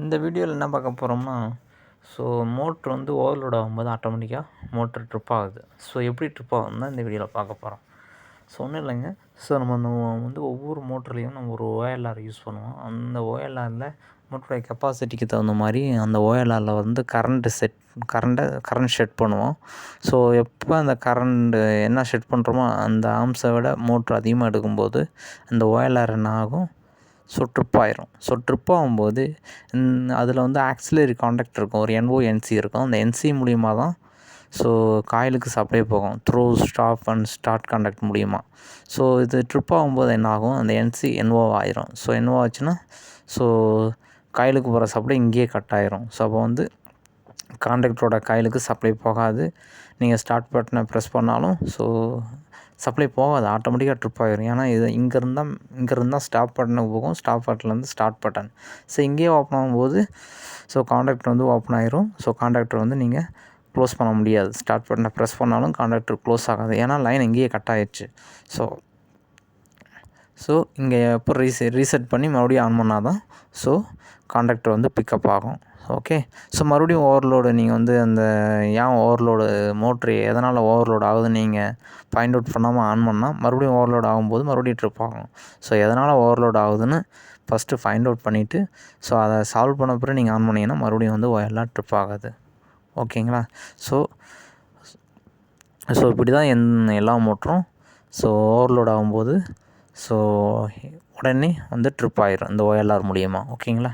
இந்த வீடியோவில் என்ன பார்க்க போகிறோம்னா, ஸோ மோட்ரு வந்து ஓவர்லோட் ஆகும்போது ஆட்டோமேட்டிக்காக மோட்ரு ட்ரிப் ஆகுது. ஸோ எப்படி ட்ரிப் ஆகுதுன்னு தான் இந்த வீடியோவில் பார்க்க போகிறோம். ஸோ ஒன்றும் இல்லைங்க. ஸோ நம்ம வந்து ஒவ்வொரு மோட்டர்லேயும் நம்ம ஒரு ஓஎல்ஆர் யூஸ் பண்ணுவோம். அந்த ஓஎல்ஆரில் மோட்டருடைய கெப்பாசிட்டிக்கு தகுந்த மாதிரி அந்த ஓஎல்ஆரில் வந்து கரண்ட் செட் பண்ணுவோம். ஸோ எப்போ அந்த என்ன செட் பண்ணுறோமோ அந்த ஆம்ஸை விட மோட்ரு அதிகமாக எடுக்கும்போது அந்த ஓஎல்ஆர் என்ன ஆகும், ஸோ ட்ரிப் ஆயிரும். ஸோ ட்ரிப் ஆகும்போது அதில் வந்து ஆக்சிலரி காண்டாக்ட் இருக்கும், ஒரு என்ஓஎன்சி இருக்கும். அந்த என்சி மூலிமா தான் ஸோ காயிலுக்கு சப்ளை போகும், through stop and start contact மூலிமா. ஸோ இது ட்ரிப் ஆகும்போது என்ன ஆகும், அந்த என்சி என்ஓ ஆயிரும். ஸோ என்ஓ ஆச்சுன்னா ஸோ காயிலுக்கு போகிற சப்ளை இங்கேயே கட் ஆயிரும். ஸோ அப்போ வந்து காண்டாக்டரோட காயிலுக்கு சப்ளை போகாது. நீங்கள் ஸ்டார்ட் பட்டனை ப்ரெஸ் பண்ணாலும் ஸோ சப்ளை போகாது, ஆட்டோமேட்டிக்காக ட்ரிப் ஆகிரும். ஏன்னா இது இங்கேருந்து தான் ஸ்டாப் பட்டனுக்கு போகும், ஸ்டாப் பட்டன்லேருந்து ஸ்டார்ட் பட்டன். ஸோ இங்கேயே ஓப்பன் ஆகும்போது ஸோ காண்டாக்டர் வந்து ஓப்பன் ஆயிரும். ஸோ காண்டாக்டர் வந்து நீங்கள் க்ளோஸ் பண்ண முடியாது. ஸ்டார்ட் பட்டனை ப்ரெஸ் பண்ணாலும் காண்டாக்டர் க்ளோஸ் ஆகாது, ஏன்னா லைன் இங்கேயே கட் ஆகிடுச்சு. ஸோ இங்கே எப்போ ரீசெட் பண்ணி மறுபடியும் ஆன் பண்ணால் தான் ஸோ காண்டாக்டர் வந்து பிக்கப் ஆகும். ஓகே. ஸோ மறுபடியும் ஓவர்லோடு நீங்கள் வந்து அந்த ஏன் ஓவர்லோடு மோட்ரு எதனால் ஓவர்லோட் ஆகுதுன்னு நீங்கள் ஃபைண்ட் அவுட் பண்ணாமல் ஆன் பண்ணால் மறுபடியும் ஓவர்லோட் ஆகும்போது மறுபடியும் ட்ரிப் ஆகும். ஸோ எதனால் ஓவர்லோட் ஆகுதுன்னு ஃபஸ்ட்டு ஃபைண்ட் அவுட் பண்ணிவிட்டு ஸோ அதை சால்வ் பண்ண பிறகு நீங்கள் ஆன் பண்ணிங்கன்னா மறுபடியும் வந்து எல்லாம் ட்ரிப் ஆகாது. ஓகேங்களா. ஸோ இப்படி தான் எல்லா மோட்டரும் ஸோ ஓவர்லோட் ஆகும்போது ஸோ உடனே வந்து ட்ரிப் ஆயிரும் இந்த ஓஎல்ஆர் மூலிமா. ஓகேங்களா.